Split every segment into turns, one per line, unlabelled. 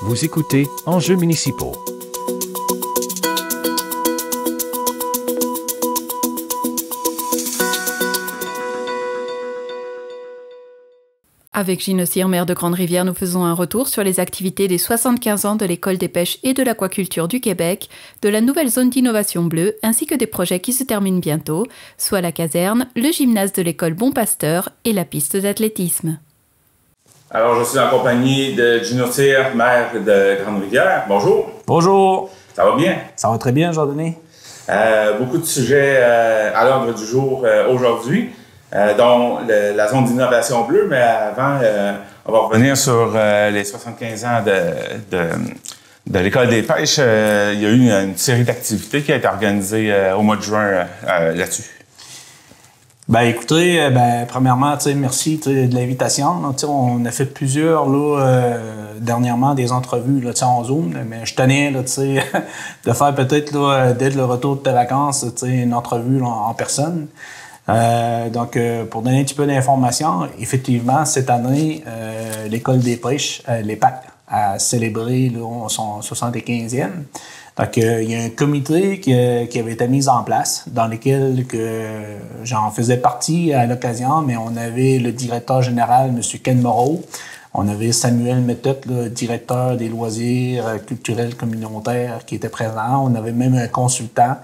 Vous écoutez Enjeux municipaux.
Avec Gino Cyr, maire de Grande-Rivière, nous faisons un retour sur les activités des 75 ans de l'École des pêches et de l'aquaculture du Québec, de la nouvelle zone d'innovation bleue, ainsi que des projets qui se terminent bientôt, soit la caserne, le gymnase de l'École Bon Pasteur et la piste d'athlétisme.
Alors, je suis en compagnie de Gino Cyr, maire de Grande-Rivière. Bonjour.
Bonjour.
Ça va bien?
Ça va très bien, Jean-Denis.
Beaucoup de sujets à l'ordre du jour aujourd'hui. Dont la zone d'innovation bleue, mais avant, on va revenir sur les 75 ans de l'École des pêches. Il y a eu une série d'activités qui a été organisée au mois de juin là-dessus.
Ben écoutez, premièrement, merci de l'invitation. Donc, on a fait plusieurs dernièrement des entrevues là, en Zoom, mais je tenais là, de faire peut-être dès le retour de tes vacances une entrevue là, en personne. Donc, pour donner un petit peu d'informations, effectivement, cette année, l'École des pêches, l'EPAC, a célébré là, son 75e. Donc, il y a un comité qui avait été mis en place, dans lequel j'en faisais partie à l'occasion, mais on avait le directeur général, M. Ken Moreau. On avait Samuel Méthode, le directeur des loisirs culturels communautaires, qui était présent. On avait même un consultant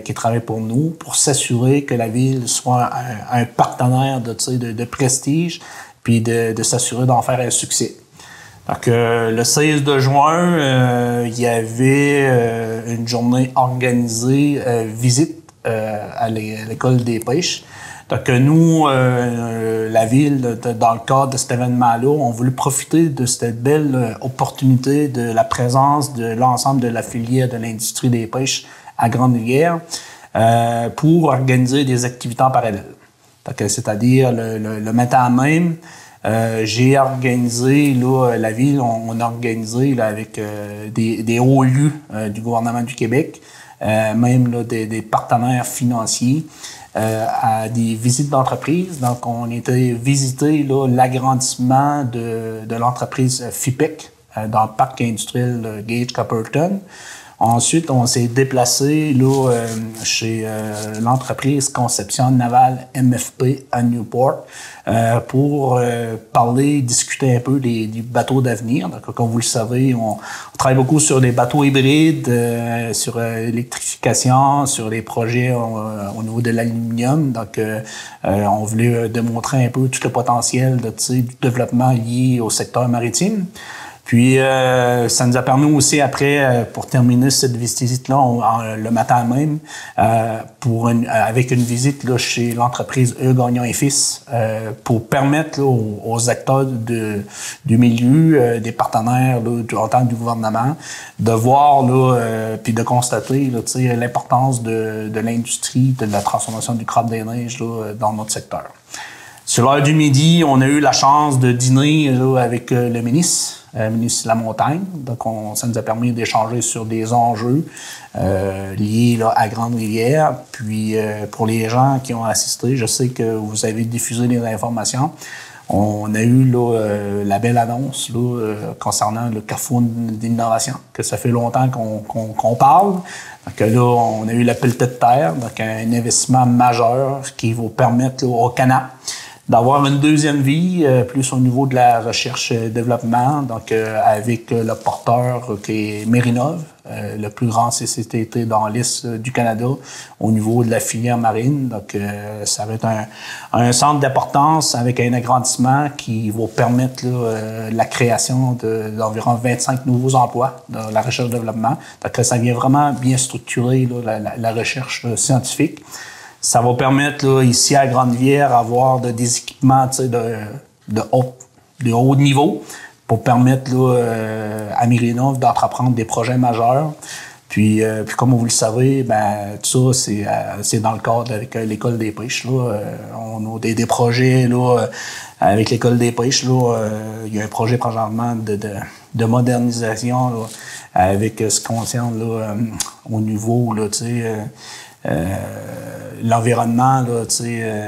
qui travaille pour nous pour s'assurer que la ville soit un partenaire de prestige, puis de s'assurer d'en faire un succès. Donc, le 16 de juin, il y avait une journée organisée, visite à l'École des pêches. Donc, nous, la ville, dans le cadre de cet événement-là, on voulait profiter de cette belle opportunité de la présence de l'ensemble de la filière de l'industrie des pêches à Grande-Rivière pour organiser des activités en parallèle. Donc, c'est-à-dire, le matin même, j'ai organisé, là, la ville, on a organisé là, avec des hauts lieux du gouvernement du Québec, même là, des partenaires financiers, à des visites d'entreprise. Donc, on était visiter là, l'agrandissement de l'entreprise FIPEC dans le parc industriel Gage-Copperton. Ensuite, on s'est déplacé là, chez l'entreprise Conception Navale MFP à Newport pour parler, discuter un peu des bateaux d'avenir. Donc, comme vous le savez, on travaille beaucoup sur des bateaux hybrides, sur l'électrification, sur les projets au niveau de l'aluminium. Donc, on voulait démontrer un peu tout le potentiel du développement lié au secteur maritime. Puis, ça nous a permis aussi après, pour terminer cette visite-là, le matin même, avec une visite là, chez l'entreprise Gagnon et Fils, pour permettre là, aux acteurs du milieu, des partenaires là, en tant que du gouvernement, de voir là, puis de constater là, l'importance de l'industrie, de la transformation du crabe des neiges là, dans notre secteur. Sur l'heure du midi, on a eu la chance de dîner là, avec le ministre Lamontagne. Donc, ça nous a permis d'échanger sur des enjeux liés là, à Grande-Rivière. Puis, pour les gens qui ont assisté, je sais que vous avez diffusé les informations. On a eu là, la belle annonce là, concernant le Carrefour d'innovation, que ça fait longtemps qu'on parle. Donc là, on a eu la pelletée de terre, donc un investissement majeur qui va permettre là, au Canada d'avoir une deuxième vie, plus au niveau de la recherche et développement, donc avec le porteur qui est Mérinov, le plus grand CCTT dans l'Est du Canada au niveau de la filière marine. Donc, ça va être un centre d'importance avec un agrandissement qui va permettre là, la création d'environ 25 nouveaux emplois dans la recherche et développement. Donc, ça vient vraiment bien structurer là, la recherche scientifique. Ça va permettre, là, ici à Grande-Rivière, d'avoir des équipements de haut niveau pour permettre là, à Mérinov d'entreprendre des projets majeurs. Puis comme vous le savez, tout ça, c'est dans le cadre avec l'École des pêches. Là. On a des projets là, avec l'École des pêches. Là, il y a un projet présentement de modernisation là, avec ce qu'on concerne là, au niveau là, l'environnement, là,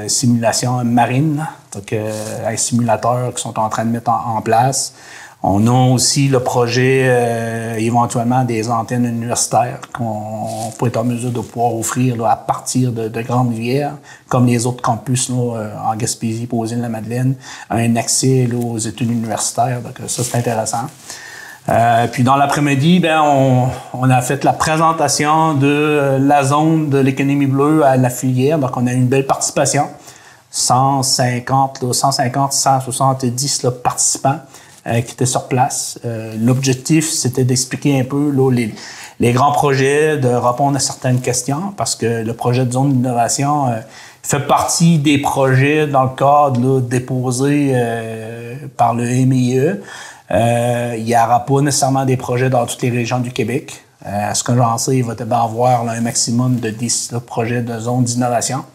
simulation marine, donc un simulateur qui sont en train de mettre en place. On a aussi le projet éventuellement des antennes universitaires qu'on peut être en mesure de pouvoir offrir là, à partir de Grande-Rivière, comme les autres campus là, en Gaspésie et aux Îles-de-la-Madeleine, un accès là, aux études universitaires. Donc ça, c'est intéressant. Puis dans l'après-midi, on a fait la présentation de la zone de l'économie bleue à la filière. Donc on a eu une belle participation. 170 participants qui étaient sur place. L'objectif, c'était d'expliquer un peu là, les grands projets, de répondre à certaines questions, parce que le projet de zone d'innovation fait partie des projets dans le cadre là, déposé par le MIE. Il n'y aura pas nécessairement des projets dans toutes les régions du Québec. À ce que j'en sais, il va y avoir là, un maximum de 10 là, projets de zone d'innovation,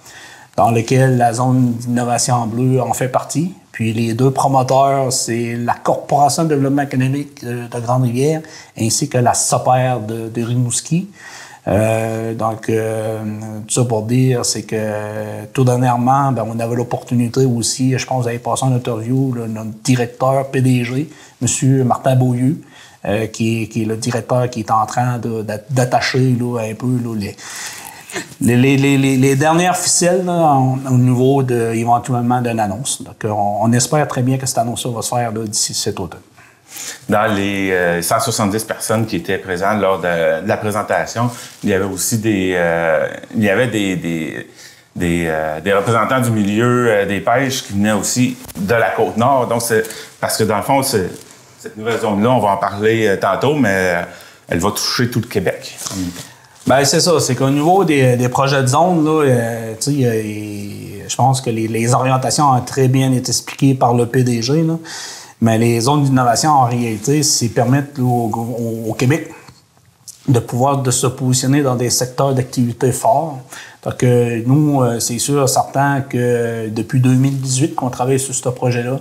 dans lesquels la zone d'innovation en bleu en fait partie. Puis les deux promoteurs, c'est la Corporation de développement économique de Grande-Rivière ainsi que la SOPER de Rimouski. Donc, tout ça pour dire, c'est que tout dernièrement, on avait l'opportunité aussi, je pense que vous avez passé en interview, là, notre directeur PDG, M. Martin Beaulieu, qui est le directeur qui est en train d'attacher là, un peu là, les dernières ficelles là, au niveau éventuellement d'une annonce. Donc, on espère très bien que cette annonce-là va se faire là, d'ici cet automne.
Dans les 170 personnes qui étaient présentes lors de la présentation, il y avait aussi des représentants du milieu des pêches qui venaient aussi de la Côte-Nord. Donc, c'est parce que dans le fond, cette nouvelle zone-là, on va en parler tantôt, mais elle va toucher tout le Québec.
Ben c'est ça, c'est qu'au niveau des projets de zone, là, je pense que les orientations ont très bien été expliquées par le PDG, là. Mais les zones d'innovation, en réalité, c'est permettre là, au Québec de pouvoir se positionner dans des secteurs d'activité forts. Donc, nous, c'est sûr, certain que depuis 2018 qu'on travaille sur ce projet-là.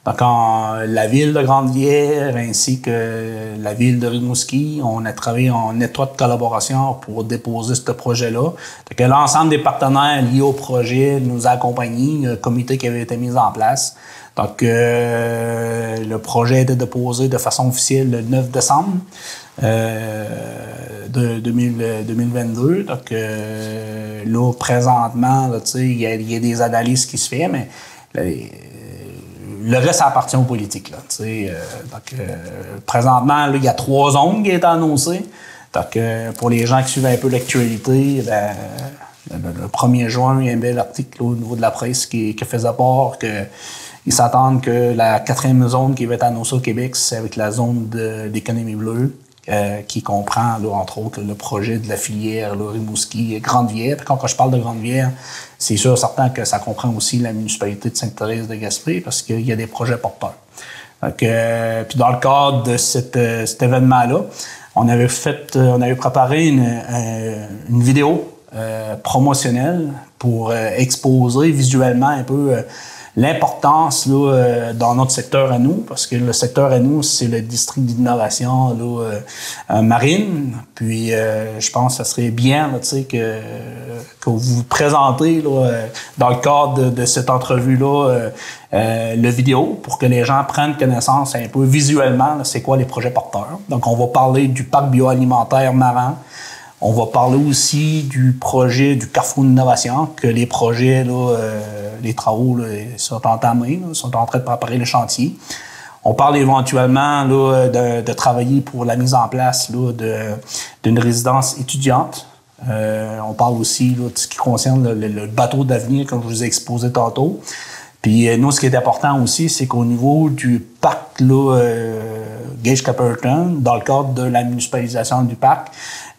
Donc, la ville de Grande-Rivière ainsi que la ville de Rimouski, on a travaillé en étroite collaboration pour déposer ce projet-là. Donc, l'ensemble des partenaires liés au projet nous a accompagnés, un comité qui avait été mis en place. Donc, le projet a été déposé de façon officielle le 9 décembre de 2022. Donc, là, présentement, là, il y a des analyses qui se font, mais le reste appartient aux politiques. Là, donc, présentement, là, il y a 3 zones qui ont été annoncées. Donc, pour les gens qui suivent un peu l'actualité, le 1er juin, il y a un bel article là, au niveau de la presse qui faisait part qu'ils s'attendent que la 4e zone qui va être annoncée au Québec, c'est avec la zone d'économie bleue, qui comprend, là, entre autres, le projet de la filière là, Rimouski et Grande-Rivière. Quand je parle de Grande-Rivière, c'est sûr certain que ça comprend aussi la municipalité de Sainte-Thérèse-de-Gaspé parce qu'il y a des projets porteurs. Donc, puis dans le cadre de cet événement-là, on avait préparé une vidéo promotionnelle pour exposer visuellement un peu l'importance là, dans notre secteur à nous, parce que le secteur à nous, c'est le district d'innovation là, marine. Puis je pense que ça serait bien là, que vous vous présentez là, dans le cadre de cette entrevue-là le vidéo pour que les gens prennent connaissance un peu visuellement là, c'est quoi les projets porteurs. Donc on va parler du parc bioalimentaire marin. On va parler aussi du projet du Carrefour d'innovation, que les projets, là, les travaux là, sont entamés, là, sont en train de préparer le chantier. On parle éventuellement là, de travailler pour la mise en place là, d'une résidence étudiante. On parle aussi là, de ce qui concerne le bateau d'avenir, comme je vous ai exposé tantôt. Puis nous, ce qui est important aussi, c'est qu'au niveau du parc là, Gage-Caperton, dans le cadre de la municipalisation du parc,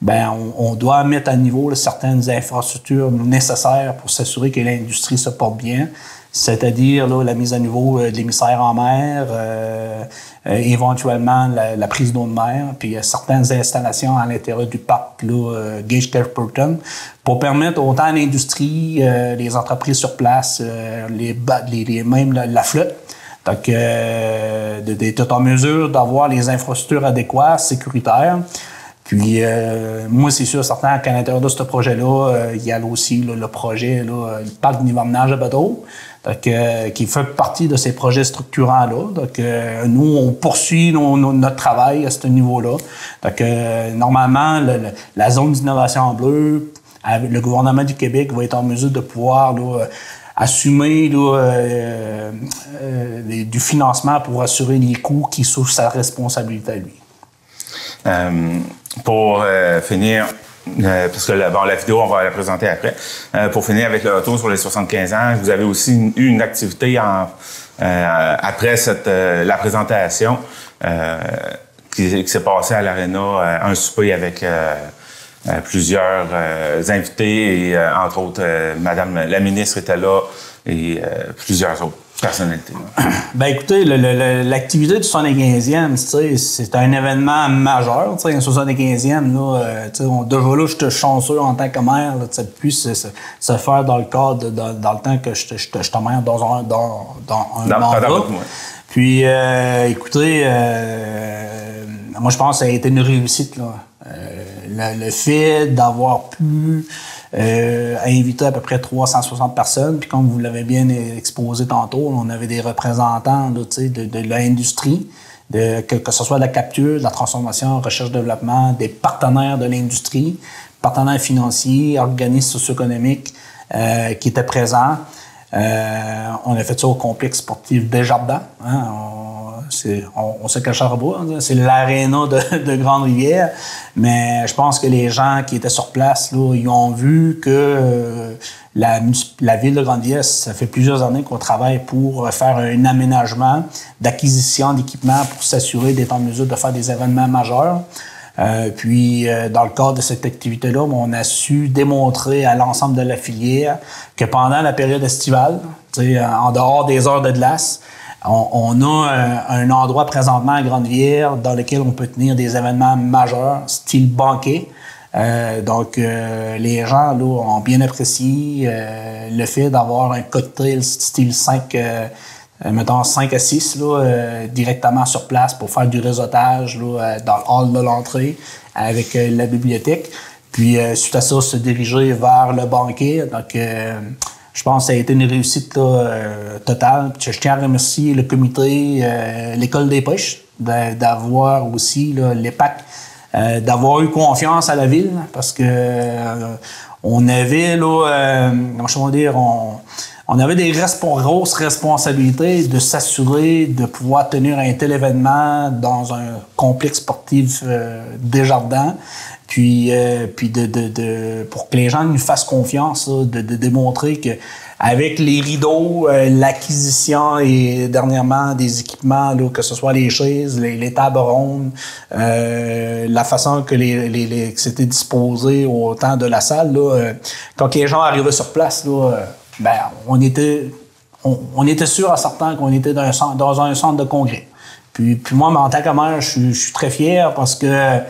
on doit mettre à niveau là, certaines infrastructures nécessaires pour s'assurer que l'industrie se porte bien, c'est-à-dire là, la mise à niveau de l'émissaire en mer, éventuellement la prise d'eau de mer, puis certaines installations à l'intérieur du parc là, Gage-Caperton pour permettre autant à l'industrie, les entreprises sur place, même la flotte, donc d'être en mesure d'avoir les infrastructures adéquates, sécuritaires. Puis, moi, c'est sûr, certain qu'à l'intérieur de ce projet-là, il y a aussi là, le projet, là, le parc d'hivernage à bateau. Donc, qui fait partie de ces projets structurants-là. Donc, nous, on poursuit notre travail à ce niveau-là. Donc, normalement, la zone d'innovation bleue, le gouvernement du Québec va être en mesure de pouvoir là, assumer là, du financement pour assurer les coûts qui sont sous sa responsabilité à lui.
Pour finir, parce que la vidéo, on va la présenter après. Pour finir avec le retour sur les 75 ans, vous avez aussi eu une activité après la présentation qui s'est passée à l'Arena, un souper avec plusieurs invités et entre autres, Madame la ministre était là et plusieurs autres personnalités.
Ben écoutez, l'activité du 75e, c'est un événement majeur. Un 75e, là, déjà là, je suis chanceux en tant que maire là, de puisse se faire dans le cadre, dans le temps que je te maire dans un mandat. Puis, écoutez, moi, je pense que ça a été une réussite, là. Le fait d'avoir pu inviter à peu près 360 personnes, puis comme vous l'avez bien exposé tantôt, on avait des représentants là, de l'industrie, que ce soit de la capture, de la transformation, recherche-développement, des partenaires de l'industrie, partenaires financiers, organismes socio-économiques qui étaient présents. On a fait ça au complexe sportif Desjardins. Hein, on se cachera pas, hein, c'est l'aréna de Grande-Rivière, mais je pense que les gens qui étaient sur place, là, ils ont vu que la ville de Grande-Rivière, ça fait plusieurs années qu'on travaille pour faire un aménagement d'acquisition d'équipements pour s'assurer d'être en mesure de faire des événements majeurs. Puis, dans le cadre de cette activité-là, on a su démontrer à l'ensemble de la filière que pendant la période estivale, en dehors des heures de glace, on a un endroit présentement à Grande-Rivière dans lequel on peut tenir des événements majeurs, style banquet. Donc, les gens là, ont bien apprécié le fait d'avoir un cocktail style 5 à 6 là, directement sur place pour faire du réseautage là, dans le hall de l'entrée avec la bibliothèque. Puis, suite à ça, se diriger vers le banquet. Donc, je pense que ça a été une réussite là, totale. Je tiens à remercier le comité, l'École des pêches, d'avoir aussi là, l'EPAC, d'avoir eu confiance à la ville parce que on avait là, comment dire, on avait des grosses responsabilités de s'assurer de pouvoir tenir un tel événement dans un complexe sportif Desjardins. Puis pour que les gens nous fassent confiance, là, de démontrer que avec les rideaux, l'acquisition et dernièrement des équipements, là, que ce soit les chaises, les tables rondes, la façon que que c'était disposé au temps de la salle, là, quand les gens arrivaient sur place, là, ben on était sûr à certains qu'on était dans un centre de congrès. Puis moi, en tant que maire, je suis très fier parce que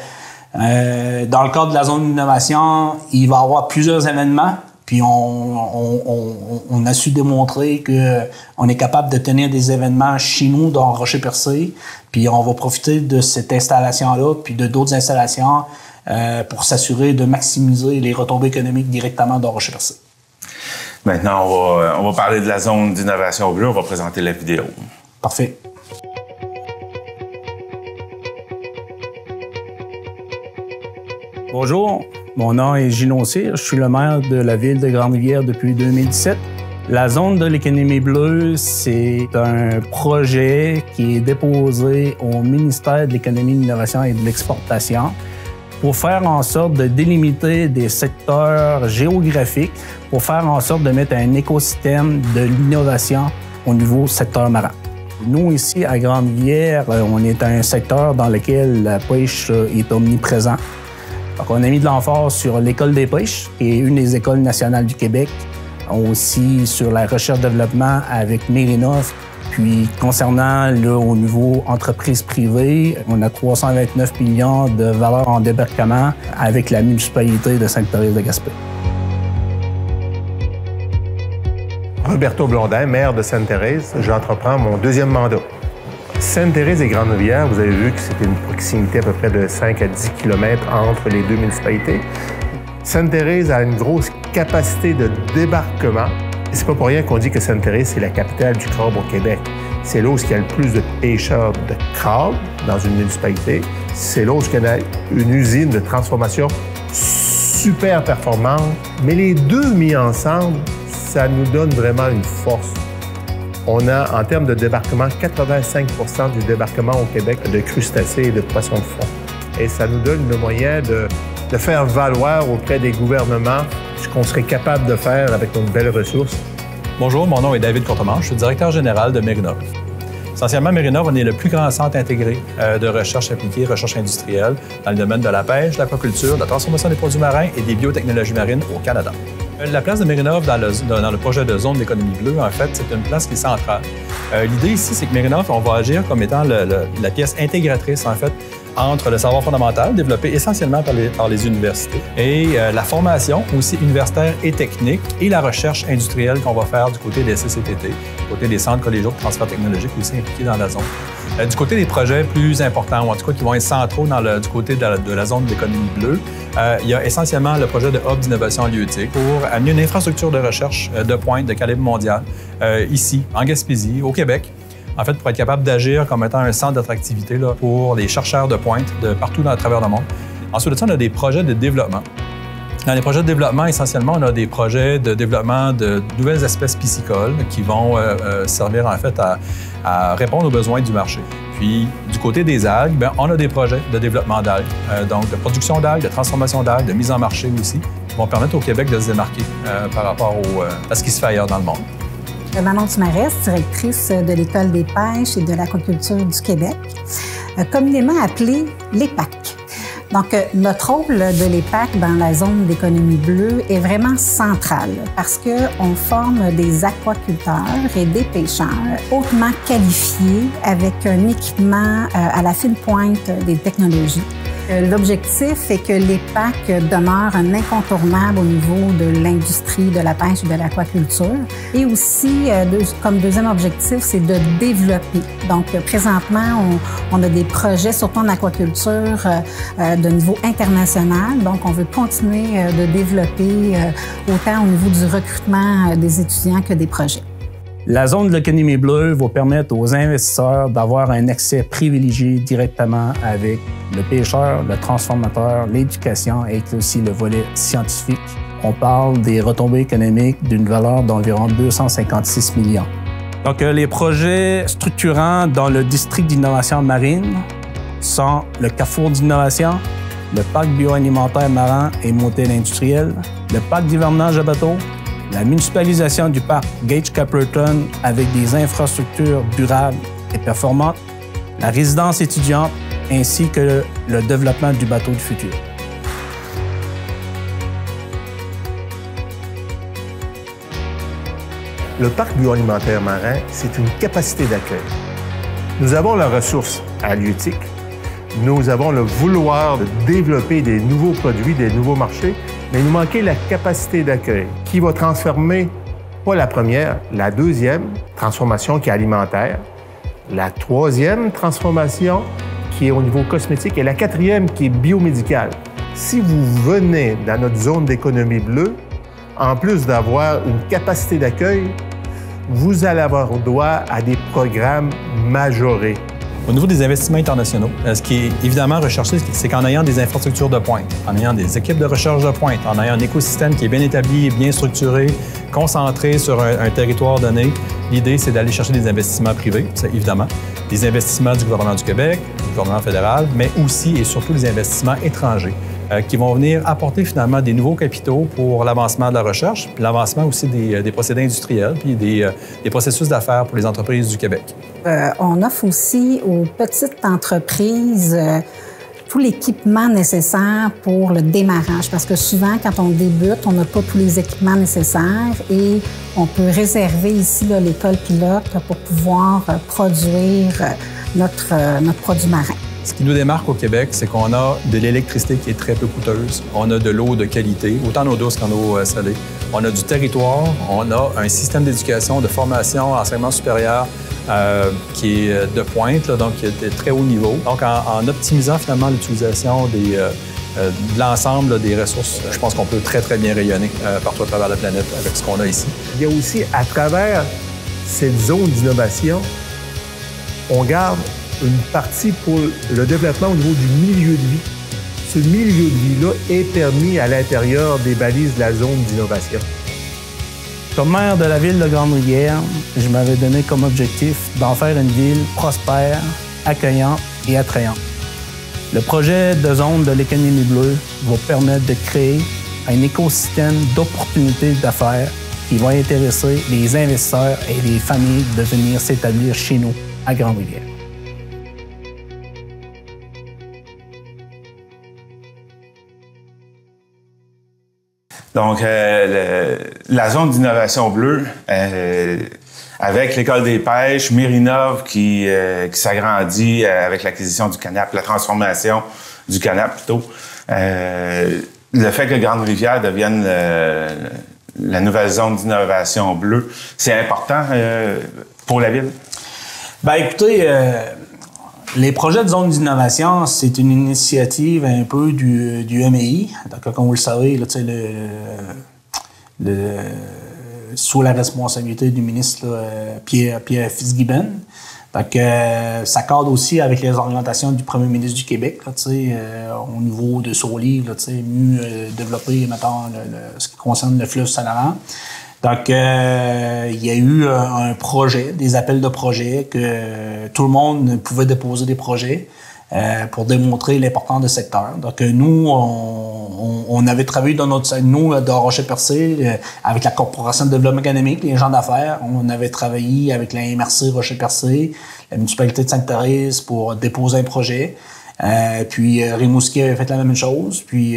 dans le cadre de la zone d'innovation, il va y avoir plusieurs événements. Puis on a su démontrer qu'on est capable de tenir des événements chez nous dans Rocher-Percé. Puis on va profiter de cette installation-là, puis de d'autres installations pour s'assurer de maximiser les retombées économiques directement dans Rocher-Percé.
Maintenant, on va parler de la zone d'innovation bleue. On va présenter la vidéo.
Parfait. Bonjour, mon nom est Gilles Cyr, je suis le maire de la ville de Grande-Rivière depuis 2017. La zone de l'économie bleue, c'est un projet qui est déposé au ministère de l'Économie, de l'Innovation et de l'Exportation pour faire en sorte de délimiter des secteurs géographiques, pour faire en sorte de mettre un écosystème de l'innovation au niveau secteur marin. Nous, ici, à Grande-Rivière, on est un secteur dans lequel la pêche est omniprésente. Donc, on a mis de l'emphase sur l'École des pêches, qui est une des écoles nationales du Québec, aussi sur la recherche-développement avec Mérinov. Puis, concernant là, au niveau entreprise privée, on a 329 millions de valeur en débarquement avec la municipalité de Sainte-Thérèse-de-Gaspé.
Roberto Blondin, maire de Sainte-Thérèse, j'entreprends mon deuxième mandat. Sainte-Thérèse et Grande-Rivière, vous avez vu que c'était une proximité à peu près de 5 à 10 km entre les deux municipalités. Sainte-Thérèse a une grosse capacité de débarquement C'est pas pour rien qu'on dit que Sainte-Thérèse, c'est la capitale du crabe au Québec. C'est là où il y a le plus de pêcheurs de crabe dans une municipalité. C'est là où il y a une usine de transformation super performante. Mais les deux mis ensemble, ça nous donne vraiment une force. On a, en termes de débarquement, 85 du débarquement au Québec de crustacés et de poissons de fond. Et ça nous donne le moyen de faire valoir auprès des gouvernements ce qu'on serait capable de faire avec nos belles ressources.
Bonjour, mon nom est David Courtemanche, je suis directeur général de Mérinov. Essentiellement, Mérinov, on est le plus grand centre intégré de recherche appliquée, recherche industrielle dans le domaine de la pêche, de l'aquaculture, de la transformation des produits marins et des biotechnologies marines au Canada. La place de Mérinov dans le projet de zone d'économie bleue, en fait, c'est une place qui est centrale. L'idée ici, c'est que Mérinov, on va agir comme étant la pièce intégratrice, en fait, entre le savoir fondamental, développé essentiellement par les universités, et la formation, aussi universitaire et technique, et la recherche industrielle qu'on va faire du côté des CCTT, du côté des centres collégiaux de transfert technologique aussi impliqués dans la zone. Du côté des projets plus importants, ou en tout cas qui vont être centraux du côté de la zone d'économie bleue, il y a essentiellement le projet de hub d'innovation halieutique pour amener une infrastructure de recherche de pointe de calibre mondial ici, en Gaspésie, au Québec, en fait, pour être capable d'agir comme étant un centre d'attractivité pour les chercheurs de pointe de partout à travers le monde. Ensuite de ça, on a des projets de développement. Dans les projets de développement, essentiellement, on a des projets de développement de nouvelles espèces piscicoles qui vont servir, en fait, à répondre aux besoins du marché. Puis, du côté des algues, bien, on a des projets de développement d'algues, donc de production d'algues, de transformation d'algues, de mise en marché aussi, qui vont permettre au Québec de se démarquer par rapport à ce qui se fait ailleurs dans le monde.
Manon Tumarès, directrice de l'École des pêches et de l'aquaculture du Québec, communément appelée l'EPAC. Donc, notre rôle de l'EPAC dans la zone d'économie bleue est vraiment central parce qu'on forme des aquaculteurs et des pêcheurs hautement qualifiés avec un équipement à la fine pointe des technologies. L'objectif est que l'EPAC demeure un incontournable au niveau de l'industrie de la pêche et de l'aquaculture. Et aussi, comme deuxième objectif, c'est de développer. Donc, présentement, on a des projets, surtout en aquaculture, de niveau international. Donc, on veut continuer de développer autant au niveau du recrutement des étudiants que des projets.
La zone de l'économie bleue va permettre aux investisseurs d'avoir un accès privilégié directement avec le pêcheur, le transformateur, l'éducation et aussi le volet scientifique. On parle des retombées économiques d'une valeur d'environ 256 millions. Donc, les projets structurants dans le district d'innovation marine sont le Carrefour d'innovation, le parc bioalimentaire marin et motel industriel, le parc d'hivernage à bateaux, la municipalisation du parc Gage-Capleton avec des infrastructures durables et performantes, la résidence étudiante ainsi que le développement du bateau du futur.
Le parc bioalimentaire marin, c'est une capacité d'accueil. Nous avons la ressource halieutique, nous avons le vouloir de développer des nouveaux produits, des nouveaux marchés, mais il nous manquait la capacité d'accueil qui va transformer, pas la première, la deuxième transformation qui est alimentaire, la troisième transformation qui est au niveau cosmétique et la quatrième qui est biomédicale. Si vous venez dans notre zone d'économie bleue, en plus d'avoir une capacité d'accueil, vous allez avoir droit à des programmes majorés.
Au niveau des investissements internationaux, ce qui est évidemment recherché, c'est qu'en ayant des infrastructures de pointe, en ayant des équipes de recherche de pointe, en ayant un écosystème qui est bien établi, bien structuré, concentré sur un territoire donné, l'idée, c'est d'aller chercher des investissements privés, ça, évidemment, des investissements du gouvernement du Québec, du gouvernement fédéral, mais aussi et surtout des investissements étrangers qui vont venir apporter finalement des nouveaux capitaux pour l'avancement de la recherche, puis l'avancement aussi des procédés industriels, puis des processus d'affaires pour les entreprises du Québec.
On offre aussi aux petites entreprises tout l'équipement nécessaire pour le démarrage. Parce que souvent, quand on débute, on n'a pas tous les équipements nécessaires et on peut réserver ici l'école pilote pour pouvoir produire notre produit marin.
Ce qui nous démarque au Québec, c'est qu'on a de l'électricité qui est très peu coûteuse. On a de l'eau de qualité, autant en eau douce qu'en eau salée. On a du territoire, on a un système d'éducation, de formation, enseignement supérieur qui est de pointe, là, donc qui est de très haut niveau. Donc, en optimisant finalement l'utilisation de l'ensemble des ressources, je pense qu'on peut très, très bien rayonner partout à travers la planète avec ce qu'on a ici.
Il y a aussi, à travers cette zone d'innovation, on garde une partie pour le développement au niveau du milieu de vie. Ce milieu de vie-là est permis à l'intérieur des balises de la zone d'innovation.
Comme maire de la ville de Grande-Rivière, je m'avais donné comme objectif d'en faire une ville prospère, accueillante et attrayante. Le projet de zone de l'économie bleue va permettre de créer un écosystème d'opportunités d'affaires qui va intéresser les investisseurs et les familles de venir s'établir chez nous à Grande-Rivière.
Donc, la zone d'innovation bleue, avec l'École des pêches, Mérinov qui s'agrandit avec l'acquisition du Canap, la transformation du Canap plutôt, le fait que Grande-Rivière devienne la nouvelle zone d'innovation bleue, c'est important pour la ville?
Bien, écoutez, les projets de zone d'innovation, c'est une initiative un peu du MEI. Donc, comme vous le savez, là, sous la responsabilité du ministre là, Pierre Fitzgibbon. Donc, ça cadre aussi avec les orientations du premier ministre du Québec, là, au niveau de son livre, mieux développer, mettons, ce qui concerne le fleuve Saint-Laurent. Donc, il y a eu un projet, des appels de projets, que tout le monde pouvait déposer des projets pour démontrer l'importance du secteur. Donc, nous, on avait travaillé dans notre nous, de Rocher-Percé, avec la Corporation de développement économique, les gens d'affaires. On avait travaillé avec la MRC Rocher-Percé, la municipalité de Sainte-Thérèse pour déposer un projet. Puis Rimouski avait fait la même chose. Puis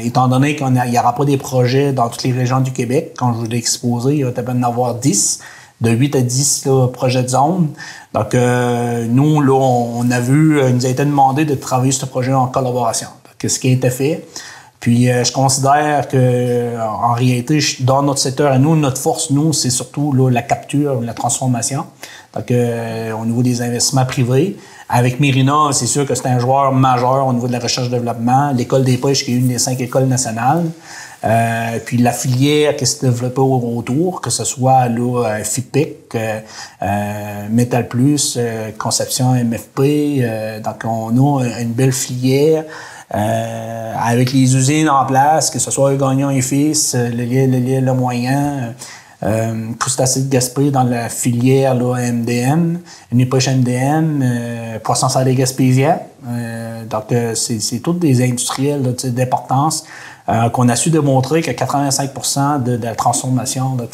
étant donné qu'il n'y aura pas des projets dans toutes les régions du Québec, quand je vous l'ai exposé, il va peut-être en avoir 10, de 8 à 10 là, projets de zone. Donc nous, là, on a vu, il nous a été demandé de travailler sur ce projet en collaboration. Donc, ce qui a été fait. Puis je considère que en réalité, dans notre secteur à nous, notre force, nous, c'est surtout là, la capture, la transformation. Donc au niveau des investissements privés. Avec Mérinov, c'est sûr que c'est un joueur majeur au niveau de la recherche-développement. L'École des pêches, qui est une des 5 écoles nationales. Puis la filière qui s'est développée autour, que ce soit là, FIPEC, Metal Plus, Conception MFP. Donc on a une belle filière. Avec les usines en place, que ce soit Gagnon et Fils, le moyen, Crustacés de Gaspé dans la filière là, MDM, une pêche MDM, Poisson salé Gaspésien. Donc, c'est tous des industriels là, d'importance qu'on a su démontrer que 85% de la transformation là,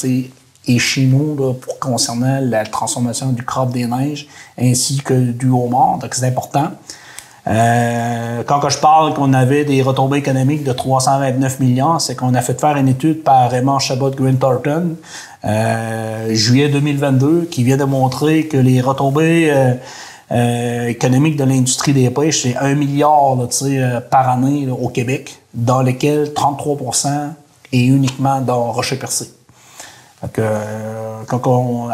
est chez nous là, concernant la transformation du crabe des neiges ainsi que du homard. Donc, c'est important. Quand je parle qu'on avait des retombées économiques de 329 millions, c'est qu'on a fait faire une étude par Raymond Chabot Grant Thornton, juillet 2022, qui vient de montrer que les retombées économiques de l'industrie des pêches, c'est 1 milliard là, par année là, au Québec, dans lesquels 33% est uniquement dans Rocher-Percé. Donc,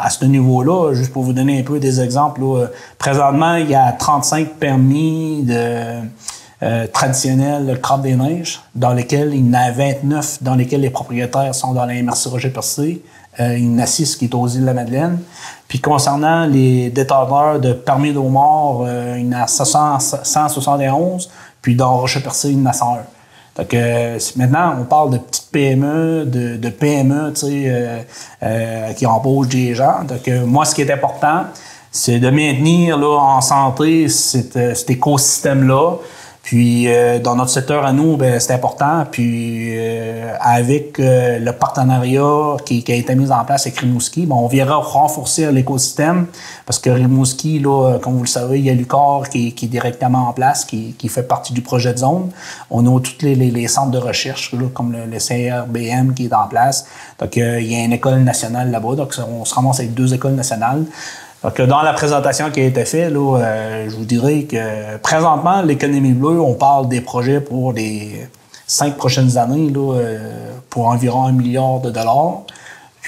à ce niveau-là, juste pour vous donner un peu des exemples, là, présentement, il y a 35 permis traditionnels de crabe des neiges, dans lesquels il y en a 29 dans lesquels les propriétaires sont dans la MRC Rocher-Percé. Il y en a 6 qui est aux îles de la Madeleine. Puis concernant les détenteurs de permis d'eau mort, il y en a 171, puis dans Rocher-Percé, il y en a 101. Donc, maintenant, on parle de petites PME, de PME, qui embauchent des gens. Donc, moi, ce qui est important, c'est de maintenir là, en santé cet écosystème-là. Puis, dans notre secteur à nous, ben, c'est important. Puis, avec le partenariat qui a été mis en place avec Rimouski, ben, on viendra renforcer l'écosystème parce que Rimouski, là, comme vous le savez, il y a l'UQAR qui est directement en place, qui fait partie du projet de zone. On a tous les centres de recherche, là, comme le CRBM qui est en place. Donc, il y a une école nationale là-bas. Donc, on se ramasse avec 2 écoles nationales. Donc, dans la présentation qui a été faite, là, je vous dirais que présentement, l'économie bleue, on parle des projets pour les 5 prochaines années là, pour environ $1 milliard.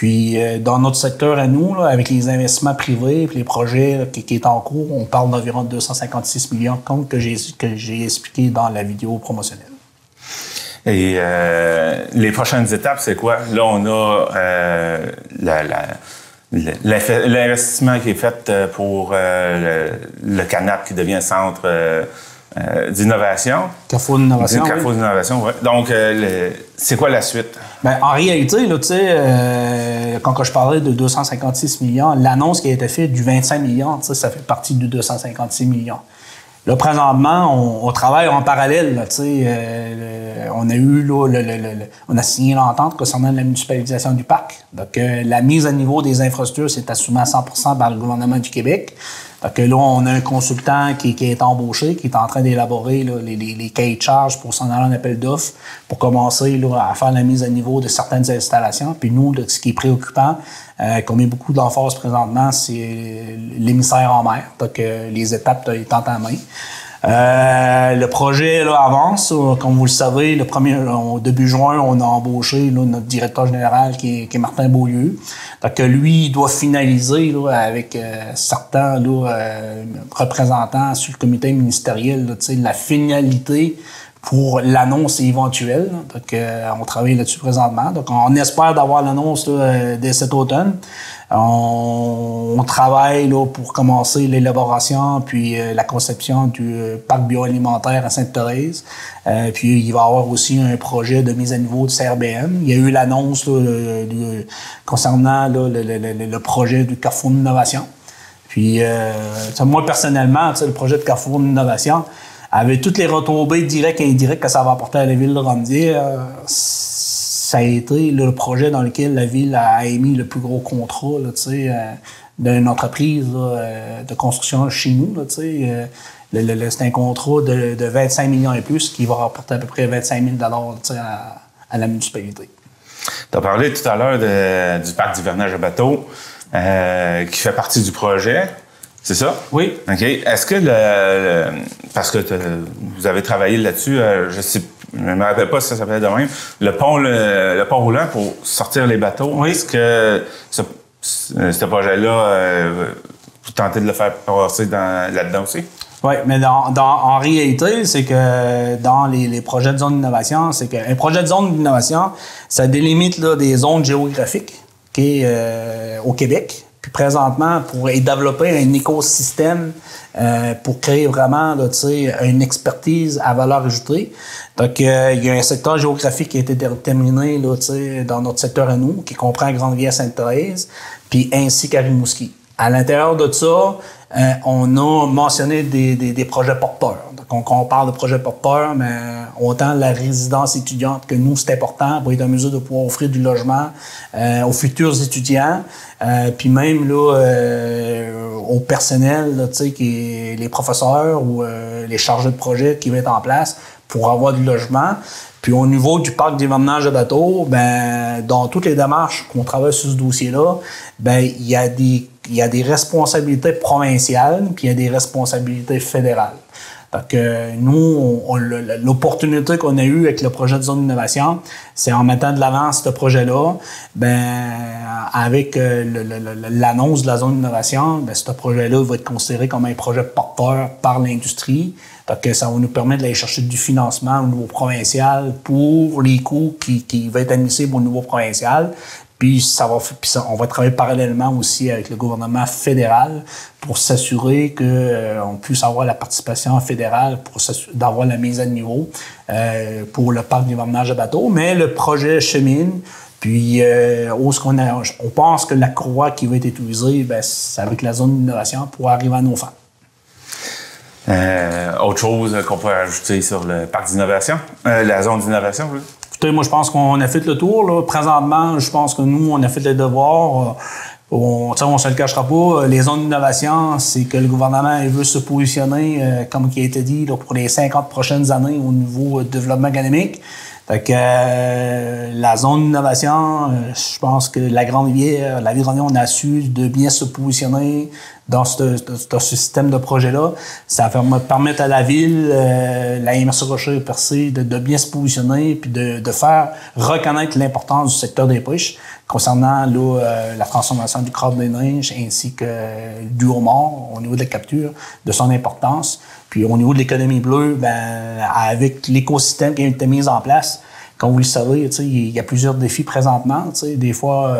Puis, dans notre secteur à nous, là, avec les investissements privés et les projets là, qui est en cours, on parle d'environ 256 millions compte que j'ai expliqué dans la vidéo promotionnelle.
Et les prochaines étapes, c'est quoi? Là, on a l'investissement qui est fait pour le CANAP qui devient centre d'innovation.
Carrefour d'innovation.
Carrefour d'innovation, oui. Donc, c'est quoi la suite?
Ben, en réalité, là, tu sais, quand je parlais de 256 millions, l'annonce qui a été faite du 25 millions, tu sais, ça fait partie du 256 millions. Là, présentement, on travaille en parallèle. Là, on a eu on a signé l'entente concernant la municipalisation du parc. Donc, la mise à niveau des infrastructures, c'est assumé à 100% par le gouvernement du Québec. Donc là, on a un consultant qui est embauché, qui est en train d'élaborer là, les cahiers de charges pour s'en aller en appel d'offres, pour commencer là, à faire la mise à niveau de certaines installations. Puis nous, là, ce qui est préoccupant, qu'on met beaucoup d'emphase présentement, c'est l'émissaire en mer. Donc les étapes étant en main. Le projet là, avance. Comme vous le savez, au début juin, on a embauché là, notre directeur général qui est Martin Beaulieu. Donc lui, il doit finaliser là, avec certains représentants sur le comité ministériel là, la finalité pour l'annonce éventuelle. Donc on travaille là-dessus présentement. Donc on espère d'avoir l'annonce dès cet automne. On travaille là, pour commencer l'élaboration puis la conception du parc bioalimentaire à Sainte-Thérèse. Puis il va y avoir aussi un projet de mise à niveau du CRBM. Il y a eu l'annonce concernant là, le projet du Carrefour d'innovation. Puis moi personnellement, le projet de Carrefour d'innovation, avec toutes les retombées directes et indirectes que ça va apporter à la ville de Rondier, ça a été là, le projet dans lequel la ville a émis le plus gros contrat d'une entreprise là, de construction chez nous. Là, c'est un contrat de 25 millions et plus qui va rapporter à peu près 25 000 à la municipalité.
Tu as parlé tout à l'heure du parc d'hivernage à bateaux qui fait partie du projet. C'est ça?
Oui.
OK. Est-ce que parce que vous avez travaillé là-dessus, je ne me rappelle pas si ça s'appelait de même, le pont roulant pour sortir les bateaux, oui. Est-ce que ce projet-là, vous tentez de le faire passer là-dedans aussi?
Oui, mais en réalité, c'est que dans les projets de zone d'innovation, c'est qu'un projet de zone d'innovation, ça délimite là, des zones géographiques au Québec. Puis présentement, pour développer un écosystème pour créer vraiment là, une expertise à valeur ajoutée. Donc, il y a un secteur géographique qui a été déterminé là, dans notre secteur à nous, qui comprend Grande-Rivière-Sainte-Thérèse, puis ainsi qu'à Rimouski. À l'intérieur de ça, on a mentionné des projets porteurs. Donc, quand on parle de projets porteurs, mais autant la résidence étudiante que nous, c'est important pour être en mesure de pouvoir offrir du logement aux futurs étudiants, puis même là, au personnel, là, les professeurs ou les chargés de projet qui vont être en place pour avoir du logement. Puis au niveau du parc d'hivernage de bateaux, dans toutes les démarches qu'on travaille sur ce dossier-là, il y a des responsabilités provinciales, puis il y a des responsabilités fédérales. Donc, nous, l'opportunité qu'on a eue avec le projet de zone d'innovation, c'est en mettant de l'avant ce projet-là, avec l'annonce de la zone d'innovation, ce projet-là va être considéré comme un projet porteur par l'industrie. Donc, ça va nous permettre d'aller chercher du financement au niveau provincial pour les coûts qui vont être admissibles au niveau provincial. Puis on va travailler parallèlement aussi avec le gouvernement fédéral pour s'assurer qu'on puisse avoir la participation fédérale pour d'avoir la mise à niveau pour le parc d'hivernage de bateaux. Mais le projet chemine. Puis, on pense que la croix qui va être utilisée, c'est avec la zone d'innovation pour arriver à nos fins.
Autre chose qu'on pourrait ajouter sur le parc d'innovation, la zone d'innovation, oui.
Écoutez, moi, je pense qu'on a fait le tour. Là. Présentement, je pense que nous, on a fait les devoirs. On se le cachera pas. Les zones d'innovation, c'est que le gouvernement veut se positionner, comme qui a été dit, là, pour les 50 prochaines années au niveau développement économique. Fait que la zone d'innovation, je pense que la Grande-Rivière, la Ville-Grande-Rivière, on a su de bien se positionner dans ce système de projet-là. Ça va permettre à la ville, la MRC Rocher-Percé, de bien se positionner puis de faire reconnaître l'importance du secteur des pêches concernant la transformation du crabe des neiges ainsi que du homard au niveau de la capture, de son importance. Puis au niveau de l'économie bleue, avec l'écosystème qui a été mis en place, comme vous le savez, il y a plusieurs défis présentement. Des fois,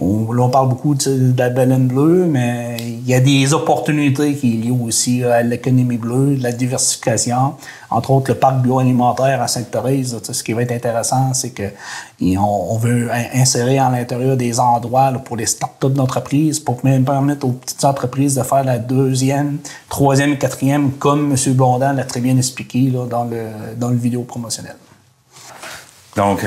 on parle beaucoup de la baleine bleue, mais il y a des opportunités qui sont liées aussi à l'économie bleue, de la diversification. Entre autres, le parc bioalimentaire à Sainte-Thérèse. Ce qui va être intéressant, c'est qu'on veut insérer à l'intérieur des endroits là, pour les start-up d'entreprises, pour même permettre aux petites entreprises de faire la 2e, 3e et 4e, comme M. Blondin l'a très bien expliqué là, dans le vidéo promotionnel.
Donc,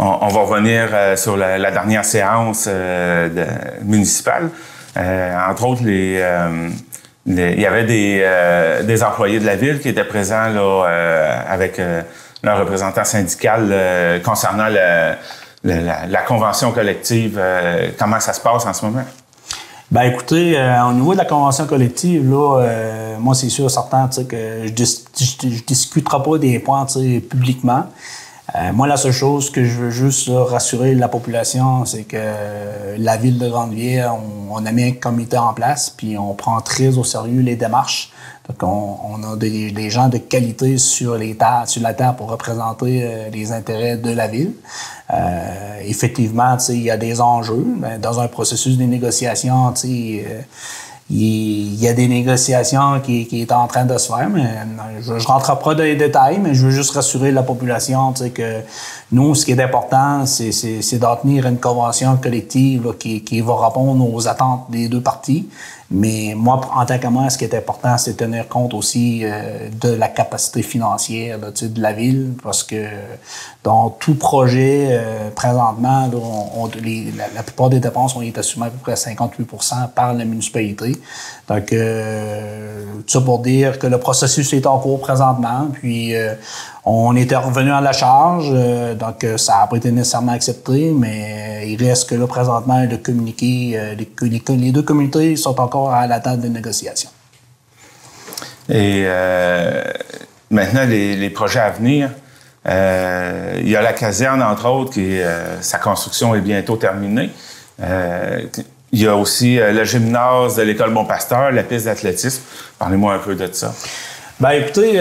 on va revenir sur la dernière séance municipale. Entre autres, il y avait des employés de la ville qui étaient présents là, avec leur représentant syndical concernant la convention collective. Comment ça se passe en ce moment?
Ben écoutez, au niveau de la convention collective, là, moi c'est sûr certain que je discuterai pas des points publiquement. Moi, la seule chose que je veux juste rassurer la population, c'est que la ville de Grande-Rivière, on a mis un comité en place, puis on prend très au sérieux les démarches. Donc, on a des gens de qualité sur la terre pour représenter les intérêts de la ville. Effectivement, il y a des enjeux. Dans un processus de négociation, il y a des négociations qui est en train de se faire, mais je rentrerai pas dans les détails, mais je veux juste rassurer la population que nous, ce qui est important, c'est d'en tenir une convention collective là, qui va répondre aux attentes des deux parties. Mais moi, en tant que moi, ce qui est important, c'est tenir compte aussi de la capacité financière là, de la ville, parce que dans tout projet, présentement, là, la plupart des dépenses ont été assumées à peu près à 58% par la municipalité. Donc, tout ça pour dire que le processus est en cours présentement, puis on était revenu à la charge, donc ça n'a pas été nécessairement accepté, mais il reste que là, présentement, de communiquer, les deux communautés sont encore à la table de négociation.
Et maintenant, les projets à venir, il y a la caserne, entre autres, sa construction est bientôt terminée. Il y a aussi le gymnase de l'École Bon-Pasteur, la piste d'athlétisme. Parlez-moi un peu de ça.
Ben écoutez,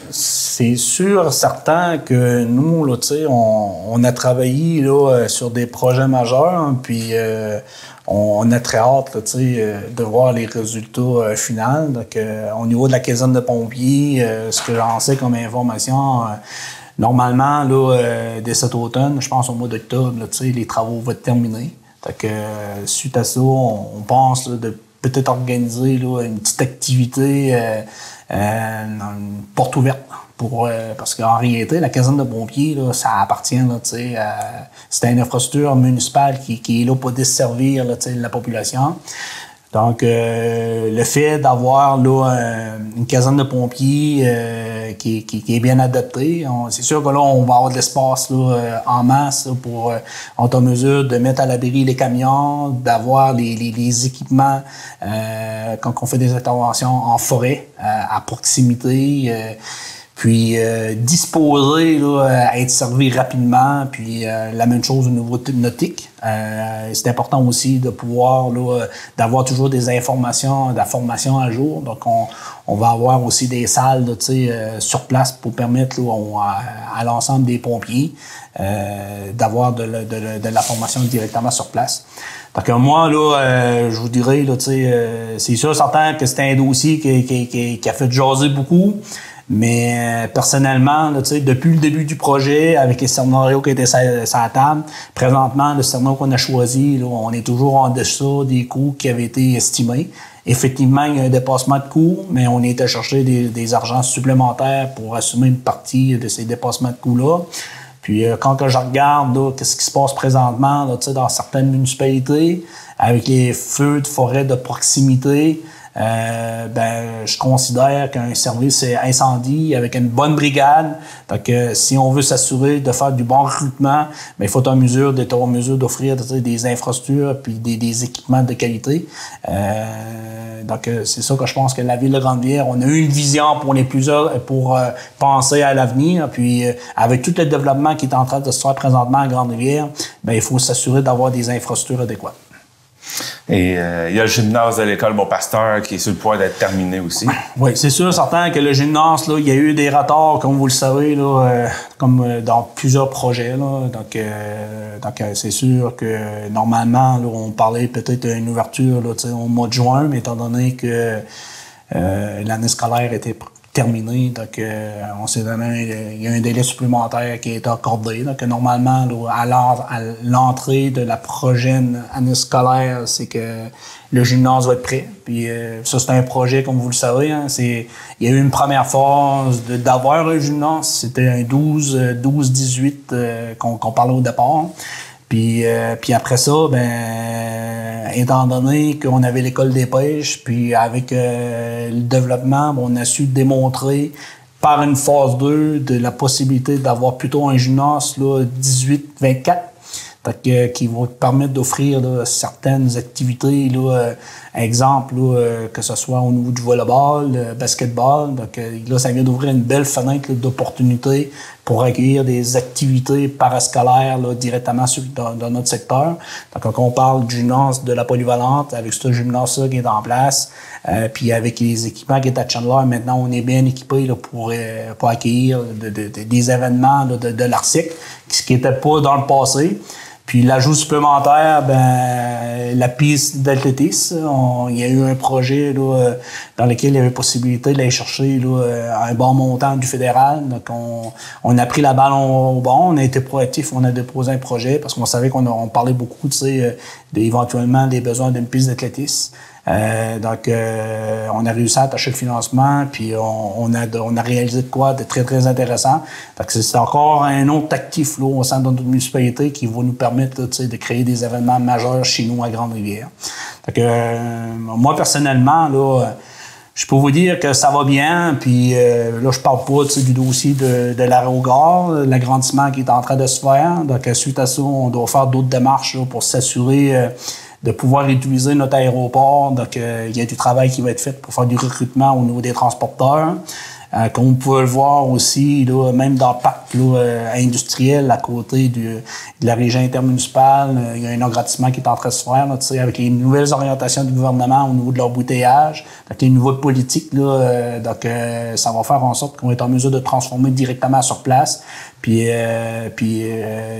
c'est sûr, certain que nous, là, on a travaillé là, sur des projets majeurs, hein, puis on a très hâte là, de voir les résultats finaux. Donc, au niveau de la caserne de pompiers, ce que j'en sais comme information, normalement, là, dès cet automne, je pense au mois d'octobre, là, les travaux vont être terminés. Donc, suite à ça, on pense là, de peut-être organiser là, une petite activité, une porte ouverte. Parce qu'en réalité, la caserne de pompiers, là, ça appartient, là, c'est une infrastructure municipale qui est là pour desservir là, la population. Donc, le fait d'avoir là une caserne de pompiers qui est bien adaptée, c'est sûr que là, on va avoir de l'espace là, en masse là, pour être en mesure de mettre à l'abri les camions, d'avoir les équipements quand on fait des interventions en forêt, à proximité. Puis disposer là, à être servi rapidement, puis la même chose au niveau nautique. C'est important aussi de pouvoir là, d'avoir toujours des informations, de la formation à jour. Donc on va avoir aussi des salles là, sur place pour permettre là, à l'ensemble des pompiers d'avoir de la formation directement sur place. Donc moi, là, je vous dirais, là, c'est sûr certain que c'est un dossier qui a fait jaser beaucoup. Mais personnellement, là, depuis le début du projet, avec les scénarios qui étaient sur la table, présentement, le scénario qu'on a choisi, là, on est toujours en dessous des coûts qui avaient été estimés. Effectivement, il y a un dépassement de coûts, mais on est allé chercher des argents supplémentaires pour assumer une partie de ces dépassements de coûts-là. Puis quand je regarde là, qu'est-ce qui se passe présentement là, dans certaines municipalités, avec les feux de forêt de proximité, je considère qu'un service incendie avec une bonne brigade, donc si on veut s'assurer de faire du bon recrutement, il faut être en mesure d'offrir des infrastructures puis des équipements de qualité. Donc c'est ça que je pense que la ville de Grande-Rivière, on a eu une vision pour penser à l'avenir, puis avec tout le développement qui est en train de se faire présentement à Grande-Rivière, il faut s'assurer d'avoir des infrastructures adéquates.
Et il y a le gymnase de l'école Beaupasteur qui est sur le point d'être terminé aussi.
Oui, c'est sûr, certain que le gymnase, là, il y a eu des retards, comme vous le savez, là, comme dans plusieurs projets. Là. Donc c'est sûr que normalement, là, on parlait peut-être d'une ouverture là, au mois de juin, mais étant donné que l'année scolaire était terminé, donc on s'est donné, il y a un délai supplémentaire qui est accordé. Donc normalement, là, à l'entrée de la prochaine année scolaire, c'est que le gymnase va être prêt. Puis ça, c'est un projet, comme vous le savez, hein, il y a eu une première phase d'avoir un gymnase, c'était un 12-18 qu'on parlait au départ. Puis après ça, étant donné qu'on avait l'école des pêches, puis avec le développement, on a su démontrer par une phase 2 de la possibilité d'avoir plutôt un gymnase 18-24, qui va permettre d'offrir certaines activités, exemple, que ce soit au niveau du volleyball, basketball. Donc là, ça vient d'ouvrir une belle fenêtre d'opportunités pour accueillir des activités parascolaires directement dans notre secteur. Donc quand on parle du gymnase de la polyvalente, avec ce gymnase-là qui est en place, puis avec les équipements qui est à Chandler, maintenant on est bien équipé pour accueillir des événements de l'ARSIC, ce qui n'était pas dans le passé. Puis l'ajout supplémentaire, la piste d'athlétisme, il y a eu un projet dans lequel il y avait possibilité d'aller chercher un bon montant du fédéral. Donc on a pris la balle au bon, on a été proactif, on a déposé un projet parce qu'on savait qu'on parlait beaucoup, éventuellement des besoins d'une piste d'athlétisme. Donc on a réussi à attacher le financement, puis on a réalisé de quoi de très, très intéressant. Donc c'est encore un autre actif au sein de notre municipalité qui va nous permettre de créer des événements majeurs chez nous à Grande-Rivière. Donc moi, personnellement, je peux vous dire que ça va bien, puis là, je parle pas du dossier de l'arrêt au gare, l'agrandissement qui est en train de se faire. Donc suite à ça, on doit faire d'autres démarches pour s'assurer de pouvoir utiliser notre aéroport. Donc, il y a du travail qui va être fait pour faire du recrutement au niveau des transporteurs. Comme vous pouvez le voir aussi, là, même dans le parc industriel à côté de la région intermunicipale, il y a un agrandissement qui est en train de se faire là, avec les nouvelles orientations du gouvernement au niveau de l'embouteillage, donc les nouvelles politiques. Là, donc, ça va faire en sorte qu'on est en mesure de transformer directement sur place, puis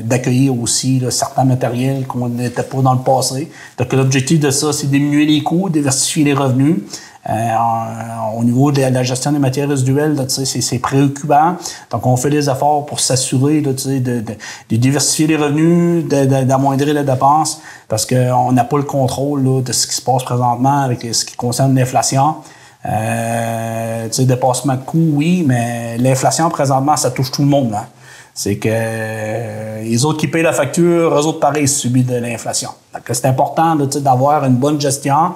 d'accueillir aussi là, certains matériels qu'on n'était pas dans le passé. Donc, l'objectif de ça, c'est de diminuer les coûts, diversifier les revenus. Au niveau de la gestion des matières résiduelles, là, c'est préoccupant. Donc, on fait des efforts pour s'assurer de diversifier les revenus, d'amoindrir les dépenses, parce qu'on n'a pas le contrôle là, de ce qui se passe présentement avec ce qui concerne l'inflation. Dépassement de coûts, oui, mais l'inflation, présentement, ça touche tout le monde. Hein. C'est que les autres qui payent la facture, eux autres, pareil, subissent de l'inflation. Donc, c'est important d'avoir une bonne gestion.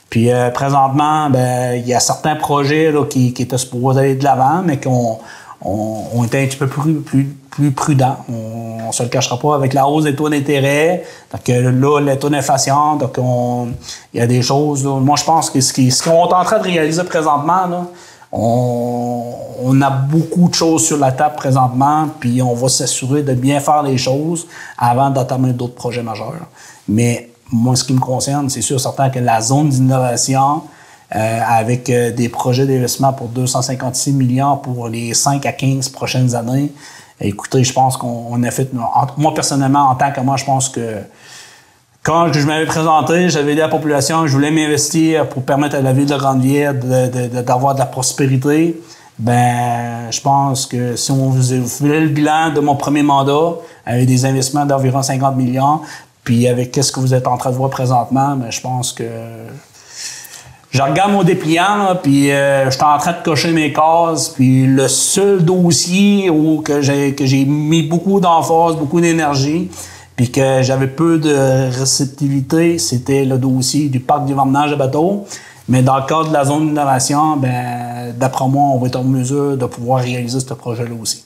Puis présentement, il y a certains projets là, qui étaient supposés aller de l'avant, mais qu'on était un petit peu plus prudents. On ne se le cachera pas avec la hausse des taux d'intérêt. Donc là, les taux d'inflation, donc il y a des choses. Là, moi, je pense que ce qu'on est en train de réaliser présentement, là, on a beaucoup de choses sur la table présentement, puis on va s'assurer de bien faire les choses avant d'entamer d'autres projets majeurs. Mais moi, ce qui me concerne, c'est sûr certain que la zone d'innovation, avec des projets d'investissement pour 256 millions pour les 5 à 15 prochaines années, écoutez, je pense qu'on a fait... Moi, personnellement, en tant que moi, je pense que quand je m'avais présenté, j'avais dit à la population que je voulais m'investir pour permettre à la ville de Grande-Rivière d'avoir de la prospérité. Je pense que si on faisait le bilan de mon premier mandat, avec des investissements d'environ 50 millions, puis avec ce que vous êtes en train de voir présentement, je pense que je regarde mon dépliant, là, puis je suis en train de cocher mes cases. Puis le seul dossier que j'ai mis beaucoup d'emphase, beaucoup d'énergie, puis que j'avais peu de réceptivité, c'était le dossier du parc d'hivernage de bateaux. Mais dans le cadre de la zone d'innovation, ben, d'après moi, on va être en mesure de pouvoir réaliser ce projet-là aussi.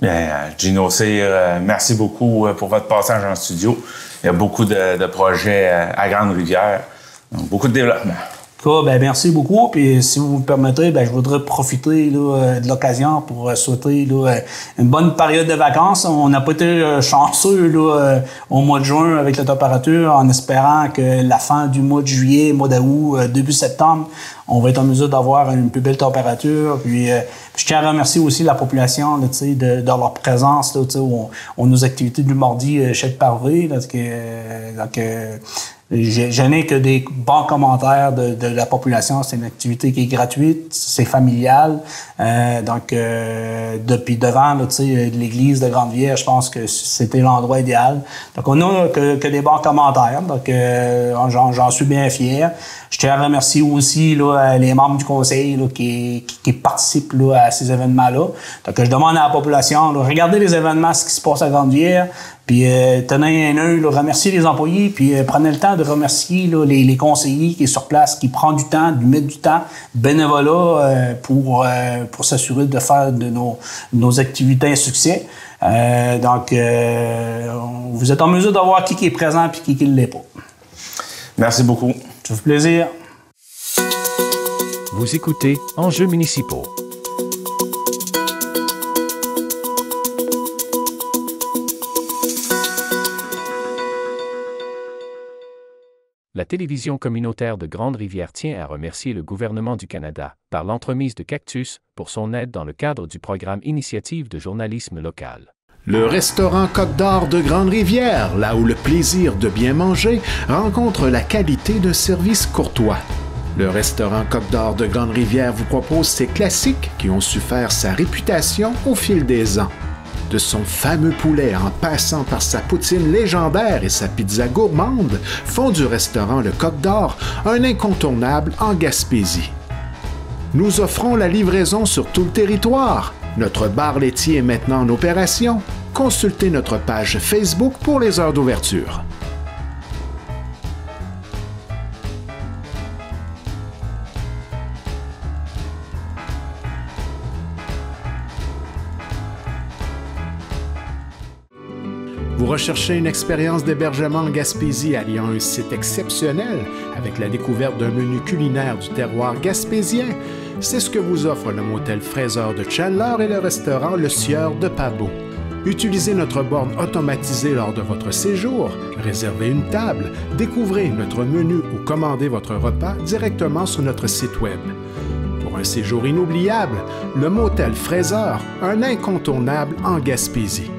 Bien, Gino Cyr, merci beaucoup pour votre passage en studio. Il y a beaucoup de projets à Grande-Rivière, donc beaucoup de développement.
Ben, merci beaucoup. Puis si vous me permettez, ben, je voudrais profiter là, de l'occasion pour souhaiter là, une bonne période de vacances. On n'a pas été chanceux là, au mois de juin avec la température, en espérant que la fin du mois de juillet, mois d'août, début septembre, on va être en mesure d'avoir une plus belle température. Puis je tiens à remercier aussi la population là, de leur présence. Là, on nos activités du mardi chaque parvé. Je n'ai que des bons commentaires de la population. C'est une activité qui est gratuite, c'est familial. Depuis devant là, l'église de Grande-Rivière, je pense que c'était l'endroit idéal. Donc, on n'a que des bons commentaires. Donc, j'en suis bien fier. Je tiens à remercier aussi là, les membres du conseil là, qui participent là, à ces événements-là. Donc, je demande à la population, là, regardez les événements, ce qui se passe à Grande-Rivière, puis tenez un œil, remerciez les employés, puis prenez le temps de remercier là, les conseillers qui sont sur place, qui prennent du temps, de mettre du temps, bénévolat, pour s'assurer de faire de nos activités un succès. Vous êtes en mesure de voir qui est présent et qui ne l'est pas.
Merci beaucoup.
Ça fait plaisir.
Vous écoutez Enjeux municipaux. La télévision communautaire de Grande-Rivière tient à remercier le gouvernement du Canada, par l'entremise de Cactus, pour son aide dans le cadre du programme Initiative de journalisme local.
Le restaurant Côte d'Or de Grande-Rivière, là où le plaisir de bien manger rencontre la qualité d'un service courtois. Le restaurant Côte d'Or de Grande-Rivière vous propose ses classiques qui ont su faire sa réputation au fil des ans. De son fameux poulet en passant par sa poutine légendaire et sa pizza gourmande, font du restaurant Le Côte d'Or un incontournable en Gaspésie. Nous offrons la livraison sur tout le territoire. Notre bar laitier est maintenant en opération. Consultez notre page Facebook pour les heures d'ouverture. Vous recherchez une expérience d'hébergement en Gaspésie alliant un site exceptionnel avec la découverte d'un menu culinaire du terroir gaspésien? C'est ce que vous offre le motel Fraser de Chandler et le restaurant Le Sieur de Pabot. Utilisez notre borne automatisée lors de votre séjour, réservez une table, découvrez notre menu ou commandez votre repas directement sur notre site web. Pour un séjour inoubliable, le motel Fraser, un incontournable en Gaspésie.